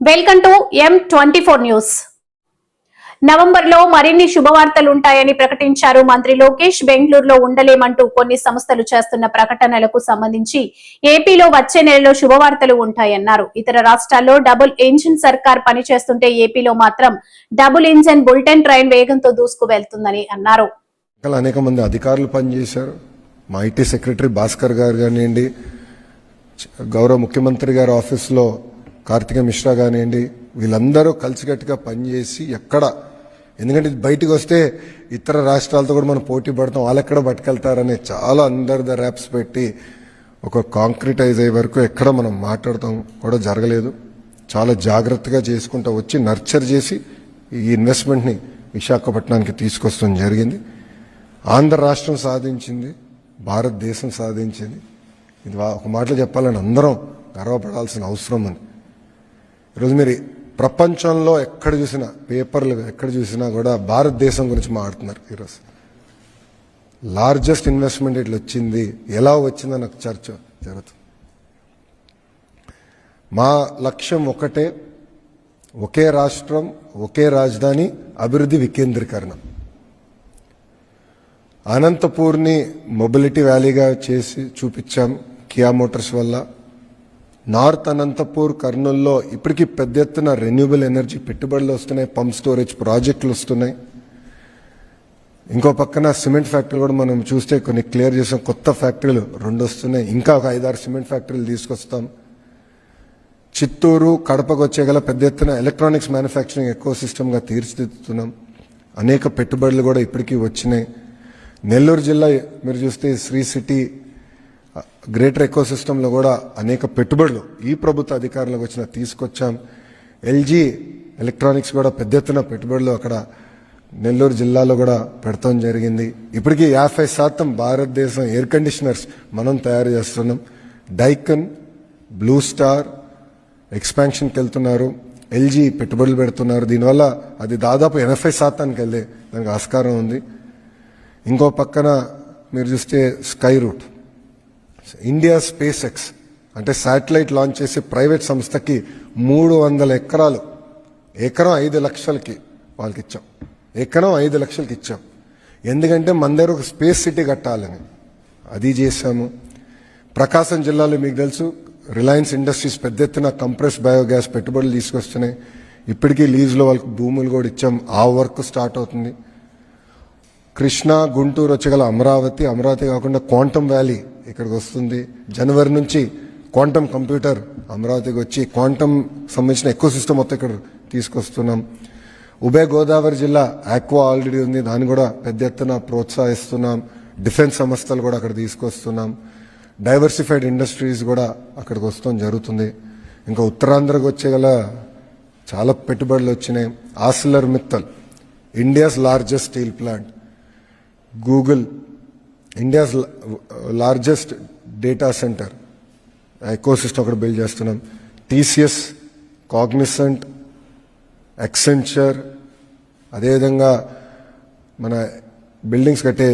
Welcome to M24 news. నవంబర్లో మరిన్ని శుభవార్తలుంటాయని ప్రకటించారు మంత్రి లోకేష్. బెంగళూరులో ఉండలేమంటూ కొన్ని సంస్థలు చేస్తున్న ప్రకటనలకు సంబంధించి ఏపీలో వచ్చే నెలలో శుభవార్తలు ఉంటాయన్నారు. ఇతర రాష్ట్రాల్లో డబుల్ ఇంజిన్ సర్కార్ పనిచేస్తుంటే ఏపీలో మాత్రం డబుల్ ఇంజిన్ బుల్లెటిన్ ట్రైన్ వేగంతో దూసుకు వెళ్తుందని అన్నారు. అనేక మంది అధికారులు పనిచేశారు. మా ఐటీ సెక్రటరీ భాస్కర్ గారు కానివ్వండి, గౌరవ ముఖ్యమంత్రి గారి ఆఫీస్లో కార్తిక మిశ్రా కానివ్వండి, వీళ్ళందరూ కలిసికట్టుగా పనిచేసి ఎందుకంటే ఇది బయటకు వస్తే ఇతర రాష్ట్రాలతో కూడా మనం పోటీ పడతాం, వాళ్ళు ఎక్కడ పట్టుకెళ్తారని చాలా అండర్ ద ర్యాప్స్ పెట్టి ఒక కాంక్రిటైజ్ అయ్యే వరకు ఎక్కడ మనం మాట్లాడతాం కూడా జరగలేదు. చాలా జాగ్రత్తగా చేసుకుంటూ వచ్చి నర్చర్ చేసి ఈ ఇన్వెస్ట్మెంట్ని విశాఖపట్నానికి తీసుకొస్తాం జరిగింది. ఆంధ్ర రాష్ట్రం సాధించింది, భారతదేశం సాధించింది. ఇది ఒక మాటలో చెప్పాలని అందరం గర్వపడాల్సిన అవసరం ఉంది. ఈరోజు మీరు ప్రపంచంలో ఎక్కడ చూసినా పేపర్లు ఎక్కడ చూసినా కూడా భారతదేశం గురించి మాట్లాడుతున్నారు. ఈరోజు లార్జెస్ట్ ఇన్వెస్ట్మెంట్ ఇట్లా వచ్చింది, ఎలా వచ్చిందో నాకు చర్చ జరుగుతుంది. మా లక్ష్యం ఒకటే, ఒకే రాష్ట్రం ఒకే రాజధాని అభివృద్ధి వికేంద్రీకరణ. అనంతపూర్ని మొబిలిటీ వ్యాలీగా చేసి చూపించాం కియా మోటార్స్ వల్ల. నార్త్ అనంతపూర్, కర్నూల్లో ఇప్పటికీ పెద్ద ఎత్తున రెన్యూబుల్ ఎనర్జీ పెట్టుబడులు వస్తున్నాయి, పంప్ స్టోరేజ్ ప్రాజెక్టులు వస్తున్నాయి. ఇంకో పక్కన సిమెంట్ ఫ్యాక్టరీలు కూడా మనం చూస్తే కొన్ని క్లియర్ చేసాం, కొత్త ఫ్యాక్టరీలు 2 వస్తున్నాయి. ఇంకా ఒక 5-6 సిమెంట్ ఫ్యాక్టరీలు తీసుకొస్తాం. చిత్తూరు, కడపకు వచ్చేగల పెద్ద ఎత్తున ఎలక్ట్రానిక్స్ మ్యానుఫ్యాక్చరింగ్ ఎకో సిస్టమ్గా తీర్చిదిద్దుతున్నాం. అనేక పెట్టుబడులు కూడా ఇప్పటికీ వచ్చినాయి. నెల్లూరు జిల్లా మీరు చూస్తే శ్రీ సిటీ గ్రేటర్ ఎకో సిస్టంలో కూడా అనేక పెట్టుబడులు ఈ ప్రభుత్వ అధికారులకు వచ్చిన తీసుకొచ్చాం. ఎల్జీ ఎలక్ట్రానిక్స్ కూడా పెద్ద ఎత్తున పెట్టుబడులు అక్కడ నెల్లూరు జిల్లాలో కూడా పెడతాం జరిగింది. ఇప్పటికీ 50% భారతదేశం ఎయిర్ కండిషనర్స్ మనం తయారు చేస్తున్నాం. డైకన్, బ్లూ స్టార్ ఎక్స్పాన్షన్కి వెళ్తున్నారు, ఎల్జీ పెట్టుబడులు పెడుతున్నారు. దీనివల్ల అది దాదాపు 80% వెళ్ళే దానికి ఆస్కారం ఉంది. ఇంకో పక్కన మీరు చూస్తే Skyroot, India space X అంటే శాటిలైట్ లాంచ్ చేసే ప్రైవేట్ సంస్థకి 300 ఎకరాలు, ఎకరం 5 లక్షలకి వాళ్ళకి ఇచ్చాం. ఎకరం 5 లక్షలకి ఇచ్చాం. ఎందుకంటే మన దగ్గర ఒక స్పేస్ సిటీ కట్టాలని అది చేశాము. ప్రకాశం జిల్లాలో మీకు తెలుసు రిలయన్స్ ఇండస్ట్రీస్ పెద్ద ఎత్తున కంప్రెస్ బయోగ్యాస్ పెట్టుబడులు తీసుకొస్తున్నాయి. ఇప్పటికీ లీజ్లో వాళ్ళకి భూములు కూడా ఇచ్చాం. ఆ వర్క్ స్టార్ట్ అవుతుంది. కృష్ణా, గుంటూరు వచ్చగల అమరావతి కాకుండా క్వాంటమ్ వ్యాలీ ఇక్కడికి వస్తుంది. జనవరి నుంచి క్వాంటమ్ కంప్యూటర్ అమరావతికి వచ్చి క్వాంటమ్ సంబంధించిన ఎకో సిస్టమ్ మొత్తం ఇక్కడ తీసుకొస్తున్నాం. ఉభయ గోదావరి జిల్లా ఆక్వా ఆల్రెడీ ఉంది, దాన్ని కూడా పెద్ద ఎత్తున ప్రోత్సహిస్తున్నాం. డిఫెన్స్ సంస్థలు కూడా అక్కడ తీసుకొస్తున్నాం. డైవర్సిఫైడ్ ఇండస్ట్రీస్ కూడా అక్కడికి వస్తాం జరుగుతుంది. ఇంకా ఉత్తరాంధ్రకు వచ్చేగల చాలా పెట్టుబడులు వచ్చినాయి. Arcelor Mittal, India's largest steel plant. Google, India's largest data centre eco system అక్కడ బిల్డ్ చేస్తున్నాం. టీసీఎస్, కాగ్నిసెంట్, ఎక్సెంచర్, అదేవిధంగా మన బిల్డింగ్స్ కట్టే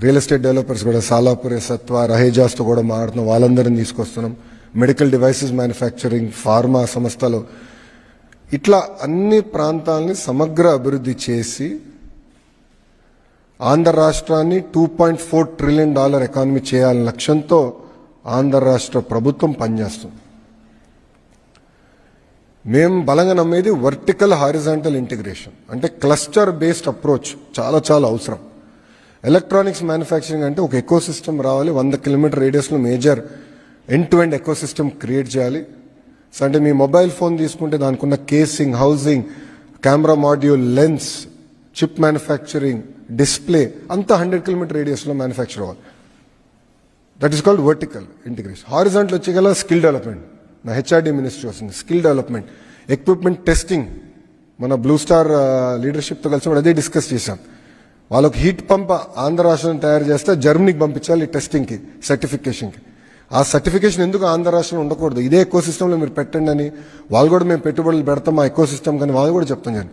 రియల్ ఎస్టేట్ డెవలపర్స్ కూడా సాలాపురే, సత్వా, రహేజాస్తో కూడా మాట్లాడుతున్నాం. వాళ్ళందరినీ తీసుకొస్తున్నాం. మెడికల్ డివైసెస్ మ్యానుఫ్యాక్చరింగ్, ఫార్మా సంస్థలు, ఇట్లా అన్ని ప్రాంతాలని సమగ్ర అభివృద్ధి చేసి ఆంధ్ర రాష్ట్రాన్ని $2.4 ట్రిలియన్ ఎకానమీ చేయాలనే లక్ష్యంతో ఆంధ్ర రాష్ట్ర ప్రభుత్వం పనిచేస్తుంది. మేము బలంగా నమ్మేది వర్టికల్ హారిజాంటల్ ఇంటిగ్రేషన్, అంటే క్లస్టర్ బేస్డ్ అప్రోచ్ చాలా చాలా అవసరం. ఎలక్ట్రానిక్స్ మ్యానుఫ్యాక్చరింగ్ అంటే ఒక ఎకో సిస్టమ్ రావాలి. 100 కిలోమీటర్ రేడియస్లో major end to end eco system create చేయాలి. సో అంటే మీ మొబైల్ ఫోన్ తీసుకుంటే దానికి ఉన్న casing, housing, camera module, lens, chip manufacturing, display అంతా 100 కిలోమీటర్ రేడియస్లో మ్యానుఫ్యాక్చర్ అవ్వాలి. That is called vertical integration. Horizontal వచ్చేగల స్కిల్ డెవలప్మెంట్, నా హెచ్ఆర్డీ మినిస్ట్రీ వస్తుంది. స్కిల్ డెవలప్మెంట్, ఎక్విప్మెంట్ టెస్టింగ్, మన బ్లూ స్టార్ లీడర్షిప్తో కలిసి అదే డిస్కస్ చేశాం. వాళ్ళకి హీట్ పంప్ ఆంధ్ర రాష్ట్రం తయారు చేస్తే జర్మనీకి పంపించాలి టెస్టింగ్కి, సర్టిఫికేషన్కి. ఆ సర్టిఫికేషన్ ఎందుకు ఆంధ్ర రాష్ట్రంలో ఉండకూడదు, ఇదే ఎకో సిస్టంలో మీరు పెట్టండి అని వాళ్ళు కూడా మేము పెట్టుబడులు పెడతాం ఆ ఎకో సిస్టమ్ కానీ వాళ్ళు కూడా చెప్తాం కానీ.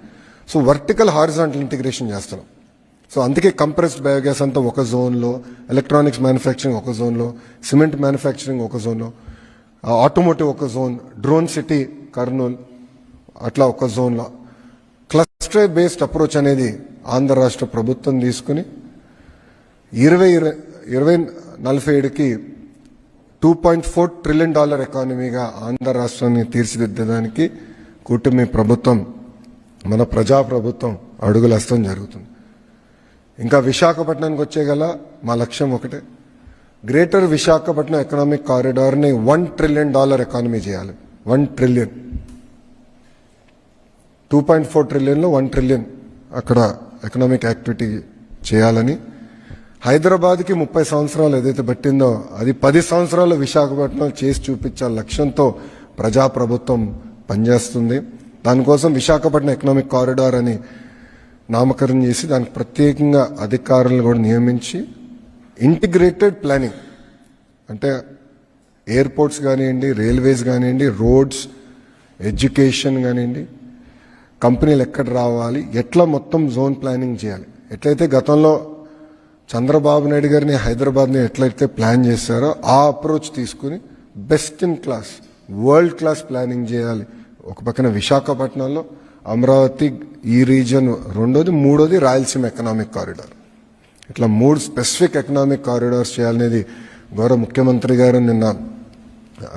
సో వర్టికల్ హారిజాంటల్ ఇంటిగ్రేషన్ చేస్తున్నాం. సో అందుకే కంప్రెస్డ్ బయోగ్యాస్ అంతా ఒక జోన్లో, ఎలక్ట్రానిక్స్ మ్యానుఫ్యాక్చరింగ్ ఒక జోన్లో, సిమెంట్ మ్యానుఫ్యాక్చరింగ్ ఒక జోన్లో, ఆటోమోటివ్ ఒక జోన్, డ్రోన్ సిటీ కర్నూలు, అట్లా ఒక జోన్లో క్లస్టర్ బేస్డ్ అప్రోచ్ అనేది ఆంధ్ర రాష్ట్ర ప్రభుత్వం తీసుకుని 2047కి $2.4 ట్రిలియన్ ఎకానమీగా ఆంధ్ర రాష్ట్రాన్ని తీర్చిదిద్దడానికి కూటమి ప్రభుత్వం మన ప్రజాప్రభుత్వం అడుగులేస్తాం జరుగుతుంది. ఇంకా విశాఖపట్నానికి వచ్చేగల మా లక్ష్యం ఒకటే, గ్రేటర్ విశాఖపట్నం ఎకనామిక్ కారిడార్ని $1 ట్రిలియన్ ఎకానమీ చేయాలి. 1 ట్రిలియన్, 2.4 ట్రిలియన్లో 1 ట్రిలియన్ అక్కడ ఎకనామిక్ యాక్టివిటీ చేయాలని, హైదరాబాద్కి 30 సంవత్సరాలు ఏదైతే పట్టిందో అది 10 సంవత్సరాలు విశాఖపట్నం చేసి చూపించే లక్ష్యంతో ప్రజాప్రభుత్వం పనిచేస్తుంది. దానికోసం విశాఖపట్నం ఎకనామిక్ కారిడార్ అని నామకరణం చేసి దానికి ప్రత్యేకంగా అధికారులను కూడా నియమించి ఇంటిగ్రేటెడ్ ప్లానింగ్ అంటే ఎయిర్పోర్ట్స్ కానివ్వండి, రైల్వేస్ కానివ్వండి, రోడ్స్, ఎడ్యుకేషన్ కానివ్వండి, కంపెనీలు ఎక్కడ రావాలి, ఎట్లా మొత్తం జోన్ ప్లానింగ్ చేయాలి. ఎట్లయితే గతంలో చంద్రబాబు నాయుడు గారిని హైదరాబాద్ని ఎట్లయితే ప్లాన్ చేశారో ఆ అప్రోచ్ తీసుకుని best in class, world class planning చేయాలి. ఒక పక్కన విశాఖపట్నంలో, అమరావతి ఈ రీజన్ రెండోది, మూడోది రాయలసీమ ఎకనామిక్ కారిడార్. ఇట్లా 3 స్పెసిఫిక్ ఎకనామిక్ కారిడార్స్ చేయాలనేది గౌరవ ముఖ్యమంత్రి గారు నిన్న